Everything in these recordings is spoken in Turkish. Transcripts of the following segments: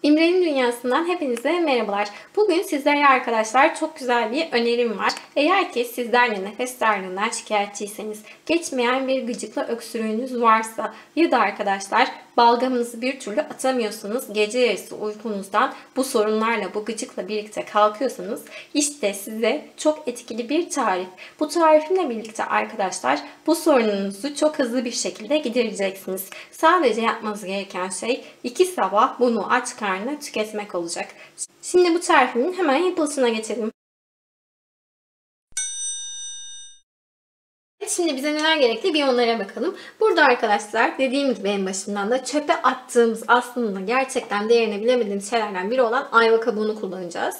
İmre'nin Dünyası'ndan hepinize merhabalar. Bugün sizlere arkadaşlar çok güzel bir önerim var. Eğer ki sizler de nefes darlığından şikayetçiyseniz, geçmeyen bir gıcıkla öksürüğünüz varsa ya da arkadaşlar balgamınızı bir türlü atamıyorsanız, gece yarısı uykunuzdan bu sorunlarla, bu gıcıkla birlikte kalkıyorsanız işte size çok etkili bir tarif. Bu tarifimle birlikte arkadaşlar bu sorununuzu çok hızlı bir şekilde gidereceksiniz. Sadece yapmanız gereken şey 2 sabah bunu aç karnına tüketmek olacak. Şimdi bu tarifimin hemen yapılışına geçelim. Şimdi bize neler gerekli bir onlara bakalım. Burada arkadaşlar dediğim gibi en başından da çöpe attığımız aslında gerçekten değerini bilemediğimiz şeylerden biri olan ayva kabuğunu kullanacağız.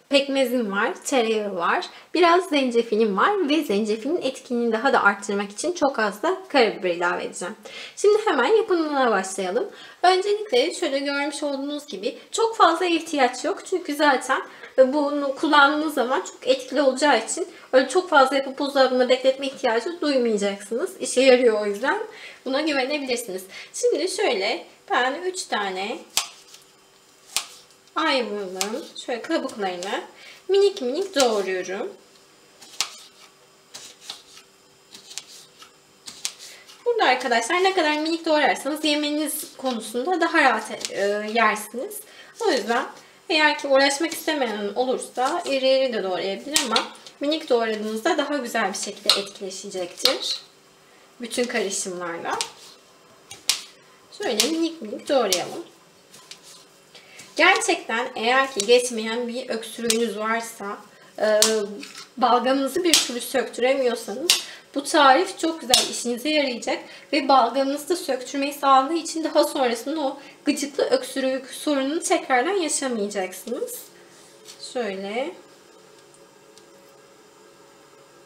Pekmezim var, tereyağı var, biraz zencefilim var ve zencefilin etkinliğini daha da arttırmak için çok az da karabiber ilave edeceğim. Şimdi hemen yapımına başlayalım. Öncelikle şöyle görmüş olduğunuz gibi çok fazla ihtiyaç yok. Çünkü zaten bunu kullandığınız zaman çok etkili olacağı için öyle çok fazla yapıp buzdolabında bekletme ihtiyacı duymayacaksınız. İşe yarıyor o yüzden. Buna güvenebilirsiniz. Şimdi şöyle ben 3 tane ayvanın şöyle kabuklarını minik minik doğruyorum. Burada arkadaşlar ne kadar minik doğrarsanız yemeniz konusunda daha rahat yersiniz. O yüzden eğer ki uğraşmak istemeyen olursa iri iri de doğrayabilir ama minik doğradığınızda daha güzel bir şekilde etkileşecektir. Bütün karışımlarla. Şöyle minik minik doğrayalım. Gerçekten eğer ki geçmeyen bir öksürüğünüz varsa, balgamınızı bir türlü söktüremiyorsanız bu tarif çok güzel işinize yarayacak ve balgamınızı da söktürmeyi sağladığı için daha sonrasında o gıcıklı öksürük sorununu tekrardan yaşamayacaksınız. Şöyle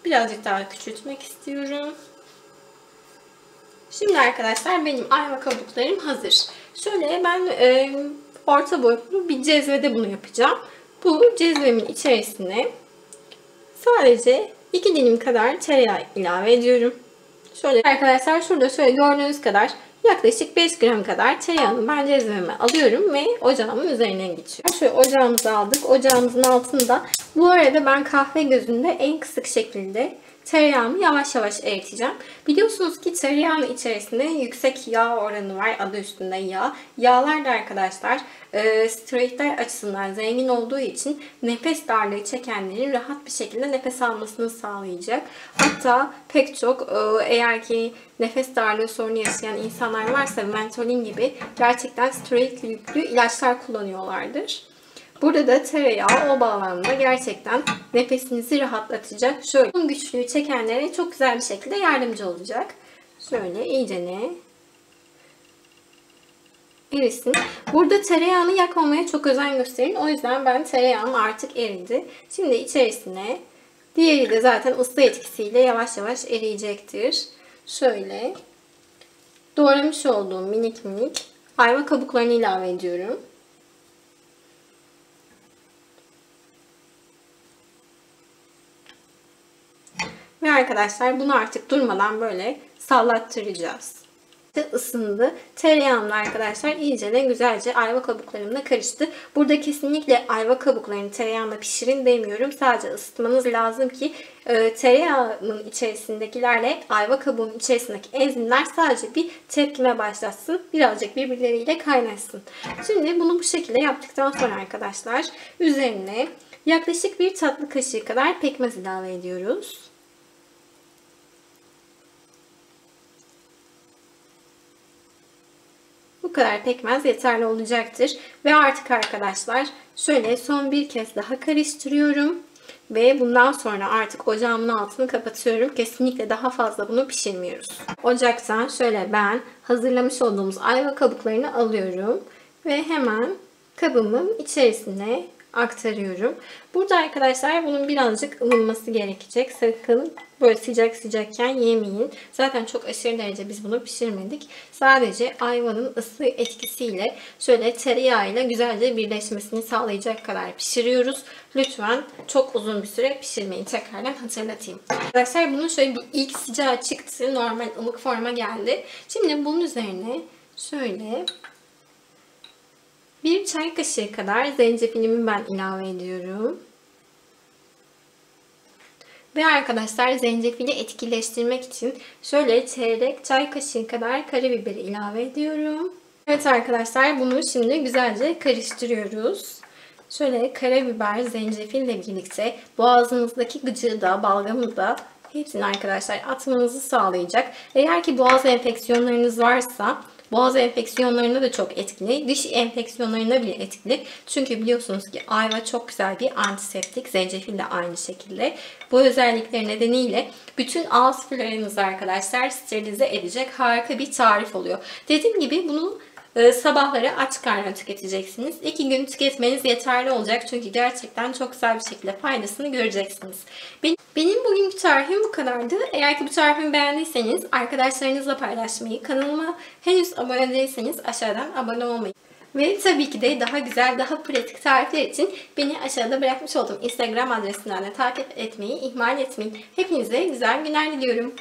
birazcık daha küçültmek istiyorum. Şimdi arkadaşlar benim ayva kabuklarım hazır. Şöyle ben orta boyutlu bir cezvede bunu yapacağım. Bu cezvemin içerisine sadece 2 dilim kadar tereyağı ilave ediyorum. Şöyle arkadaşlar şurada şöyle gördüğünüz kadar yaklaşık 5 gram kadar tereyağını ben cezveme alıyorum ve ocağımın üzerine geçiyorum. Şöyle ocağımızı aldık. Ocağımızın altında bu arada ben kahve gözünde en kısık şekilde tereyağımı yavaş yavaş eriteceğim. Biliyorsunuz ki tereyağının içerisinde yüksek yağ oranı var. Adı üstünde yağ. Yağlar da arkadaşlar steroidler açısından zengin olduğu için nefes darlığı çekenlerin rahat bir şekilde nefes almasını sağlayacak. Hatta pek çok eğer ki nefes darlığı sorunu yaşayan insanlar varsa Ventolin gibi gerçekten steroid yüklü ilaçlar kullanıyorlardır. Burada da tereyağı o bağlamda gerçekten nefesinizi rahatlatacak. Şöyle güçlüğü çekenlere çok güzel bir şekilde yardımcı olacak. Şöyle iyicene erisin. Burada tereyağını yakmamaya çok özen gösterin. O yüzden ben tereyağım artık eridi. Şimdi içerisine diğeri de zaten ısı etkisiyle yavaş yavaş eriyecektir. Şöyle doğramış olduğum minik minik ayva kabuklarını ilave ediyorum. Ve arkadaşlar bunu artık durmadan böyle sallattıracağız. Isındı. Tereyağımla arkadaşlar iyice de güzelce ayva kabuklarımla karıştı. Burada kesinlikle ayva kabuklarını tereyağında pişirin demiyorum. Sadece ısıtmanız lazım ki tereyağının içerisindekilerle ayva kabuğunun içerisindeki enzimler sadece bir tepkime başlatsın. Birazcık birbirleriyle kaynaşsın. Şimdi bunu bu şekilde yaptıktan sonra arkadaşlar üzerine yaklaşık 1 tatlı kaşığı kadar pekmez ilave ediyoruz. Bu kadar pekmez yeterli olacaktır. Ve artık arkadaşlar şöyle son bir kez daha karıştırıyorum. Ve bundan sonra artık ocağımın altını kapatıyorum. Kesinlikle daha fazla bunu pişirmiyoruz. Ocaktan şöyle ben hazırlamış olduğumuz ayva kabuklarını alıyorum. Ve hemen kabımın içerisine aktarıyorum. Burada arkadaşlar bunun birazcık ılınması gerekecek. Sakın böyle sıcak sıcakken yemeyin. Zaten çok aşırı derece biz bunu pişirmedik. Sadece ayvanın ısı etkisiyle şöyle tereyağıyla güzelce birleşmesini sağlayacak kadar pişiriyoruz. Lütfen çok uzun bir süre pişirmeyin. Tekrardan hatırlatayım. Arkadaşlar bunun şöyle bir ilk sıcağı çıktı. Normal ılık forma geldi. Şimdi bunun üzerine şöyle Bir çay kaşığı kadar zencefilimi ben ilave ediyorum. Ve arkadaşlar zencefili etkileştirmek için şöyle çeyrek çay kaşığı kadar karabiberi ilave ediyorum. Evet arkadaşlar, bunu şimdi güzelce karıştırıyoruz. Şöyle karabiber, zencefille birlikte boğazınızdaki gıcığı da, balgamı da hepsini arkadaşlar atmanızı sağlayacak. Eğer ki boğaz enfeksiyonlarınız varsa boğaz enfeksiyonlarına da çok etkili, diş enfeksiyonlarına bile etkili. Çünkü biliyorsunuz ki ayva çok güzel bir antiseptik, zencefil de aynı şekilde. Bu özellikleri nedeniyle bütün ağız floranızı arkadaşlar sterilize edecek harika bir tarif oluyor. Dediğim gibi bunu sabahları aç karnına tüketeceksiniz. 2 gün tüketmeniz yeterli olacak. Çünkü gerçekten çok güzel bir şekilde faydasını göreceksiniz. Benim bugünkü tarifim bu kadardı. Eğer ki bu tarifimi beğendiyseniz arkadaşlarınızla paylaşmayı, kanalıma henüz abone değilseniz aşağıdan abone olmayı ve tabii ki de daha güzel, daha pratik tarifler için beni aşağıda bırakmış olduğum Instagram adresinden de takip etmeyi ihmal etmeyin. Hepinize güzel günler diliyorum.